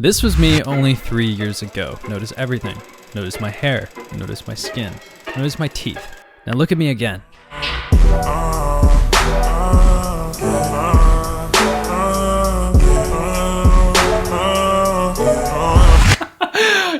This was me only 3 years ago. Notice everything. Notice my hair. Notice my skin. Notice my teeth. Now look at me again.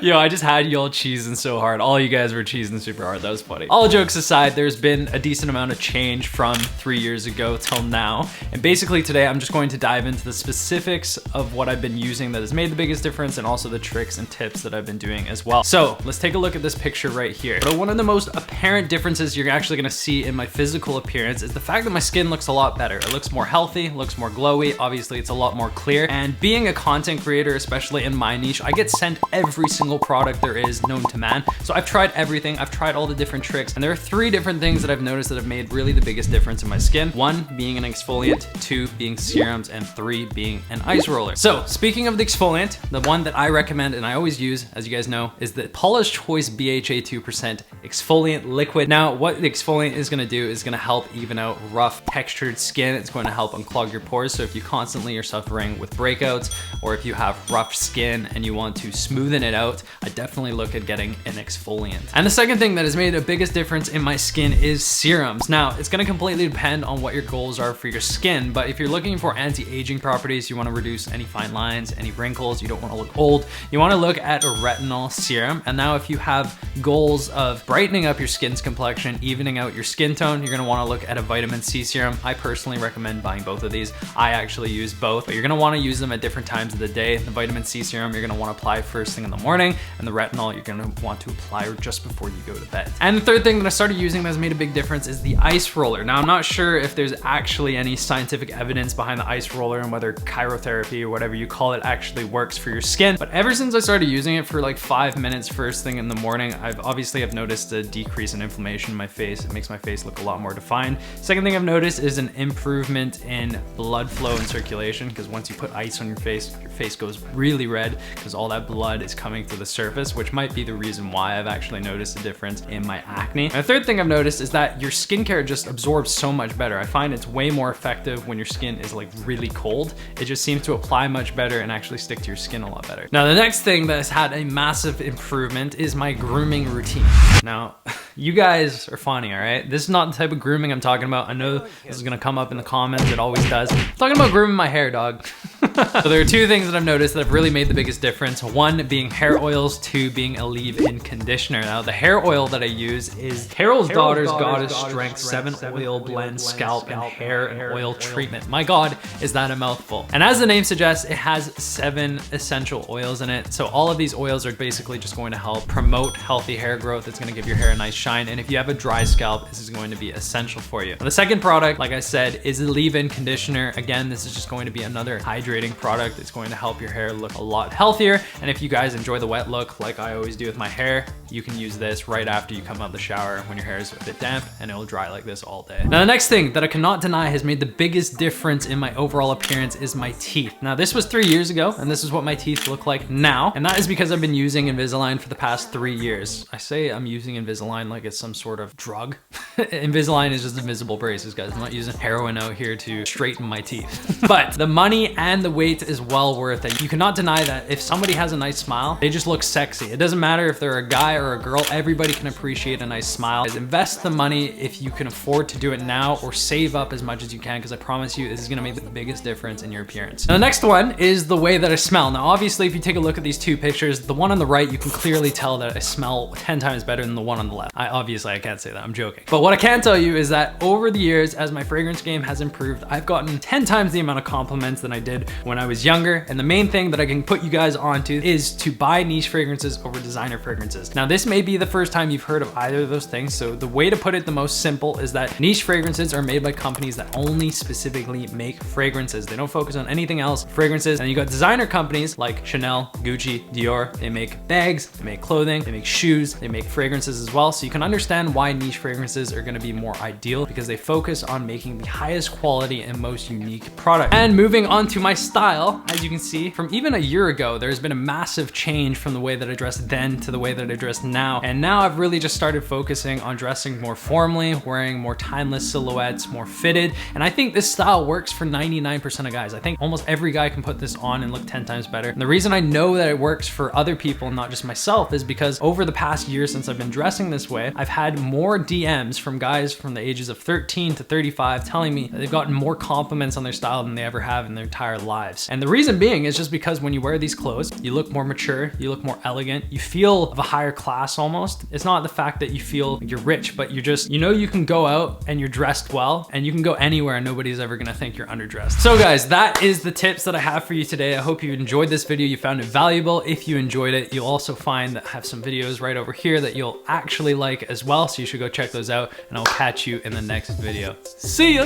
Yo, I just had y'all cheesing so hard. All you guys were cheesing super hard. That was funny. All jokes aside, there's been a decent amount of change from 3 years ago till now. And basically today, I'm just going to dive into the specifics of what I've been using that has made the biggest difference and also the tricks and tips that I've been doing as well. So let's take a look at this picture right here. But one of the most apparent differences you're actually gonna see in my physical appearance is the fact that my skin looks a lot better. It looks more healthy, looks more glowy. Obviously, it's a lot more clear. And being a content creator, especially in my niche, I get sent every single product there is known to man. So I've tried everything. I've tried all the different tricks, and there are 3 different things that I've noticed that have made really the biggest difference in my skin. 1 being an exfoliant, 2 being serums, and 3 being an ice roller. So speaking of the exfoliant, the one that I recommend and I always use, as you guys know, is the Paula's Choice BHA 2% exfoliant liquid. Now, what the exfoliant is gonna do is gonna help even out rough textured skin. It's going to help unclog your pores. So if you constantly are suffering with breakouts, or if you have rough skin and you want to smoothen it out, I definitely look at getting an exfoliant. And the second thing that has made the biggest difference in my skin is serums. Now, it's gonna completely depend on what your goals are for your skin, but if you're looking for anti-aging properties, you wanna reduce any fine lines, any wrinkles, you don't wanna look old, you wanna look at a retinol serum. And now if you have goals of brightening up your skin's complexion, evening out your skin tone, you're gonna wanna look at a vitamin C serum. I personally recommend buying both of these. I actually use both, but you're gonna wanna use them at different times of the day. The vitamin C serum, you're gonna wanna apply first thing in the morning, and the retinol you're gonna want to apply just before you go to bed. And the third thing that I started using that has made a big difference is the ice roller. Now, I'm not sure if there's actually any scientific evidence behind the ice roller and whether cryotherapy or whatever you call it actually works for your skin, but ever since I started using it for like 5 minutes first thing in the morning, I've noticed a decrease in inflammation in my face. It makes my face look a lot more defined. Second thing I've noticed is an improvement in blood flow and circulation, because once you put ice on your face goes really red because all that blood is coming to the surface, which might be the reason why I've actually noticed a difference in my acne. And the third thing I've noticed is that your skincare just absorbs so much better. I find it's way more effective when your skin is like really cold. It just seems to apply much better and actually stick to your skin a lot better. Now, the next thing that has had a massive improvement is my grooming routine. Now, you guys are funny, all right? This is not the type of grooming I'm talking about. I know this is gonna come up in the comments, it always does. I'm talking about grooming my hair, dog. So there are 2 things that I've noticed that have really made the biggest difference. 1 being hair oils, 2 being a leave-in conditioner. Now, the hair oil that I use is Carol's Daughter's Goddess Strength 7 Oil Blend Scalp and Hair and Oil Treatment. My God, is that a mouthful. And as the name suggests, it has 7 essential oils in it. So all of these oils are basically just going to help promote healthy hair growth. It's gonna give your hair a nice shine. And if you have a dry scalp, this is going to be essential for you. Now, the second product, like I said, is a leave-in conditioner. Again, this is just going to be another hydrating product. It's going to help your hair look a lot healthier. And if you guys enjoy the wet look, like I always do with my hair, you can use this right after you come out of the shower when your hair is a bit damp, and it'll dry like this all day. Now, the next thing that I cannot deny has made the biggest difference in my overall appearance is my teeth. Now, this was 3 years ago, and this is what my teeth look like now. And that is because I've been using Invisalign for the past 3 years. I say I'm using Invisalign like it's some sort of drug. Invisalign is just invisible braces, guys. I'm not using heroin out here to straighten my teeth. But the money and the wait is well worth it. You cannot deny that if somebody has a nice smile, they just look sexy. It doesn't matter if they're a guy or a girl, everybody can appreciate a nice smile. Invest the money if you can afford to do it now, or save up as much as you can, because I promise you this is gonna make the biggest difference in your appearance. Now, the next one is the way that I smell. Now, obviously, if you take a look at these 2 pictures, the one on the right, you can clearly tell that I smell 10 times better than the one on the left. Obviously, I can't say that, I'm joking. But what I can tell you is that over the years, as my fragrance game has improved, I've gotten 10 times the amount of compliments than I did when I was younger. And the main thing that I can put you guys onto is to buy niche fragrances over designer fragrances. Now, this may be the first time you've heard of either of those things. So the way to put it the most simple is that niche fragrances are made by companies that only specifically make fragrances. They don't focus on anything else, fragrances. And you got designer companies like Chanel, Gucci, Dior. They make bags, they make clothing, they make shoes, they make fragrances as well. So you can understand why niche fragrances are gonna be more ideal because they focus on making the highest quality and most unique product. And moving on to my style, as you can see, from even a year ago, there's been a massive change from the way that I dressed then to the way that I dress now. And now I've really just started focusing on dressing more formally, wearing more timeless silhouettes, more fitted. And I think this style works for 99% of guys. I think almost every guy can put this on and look 10 times better. And the reason I know that it works for other people, not just myself, is because over the past year since I've been dressing this way, I've had more DMs from guys from the ages of 13 to 35 telling me that they've gotten more compliments on their style than they ever have in their entire lives. And the reason being is just because when you wear these clothes, you look more mature, you look more elegant, you feel of a higher class almost. It's not the fact that you feel like you're rich, but you're just, you know, you can go out and you're dressed well and you can go anywhere and nobody's ever gonna think you're underdressed. So guys, that is the tips that I have for you today. I hope you enjoyed this video, you found it valuable. If you enjoyed it, you'll also find that I have some videos right over here that you'll actually like as well. So you should go check those out and I'll catch you in the next video. See ya!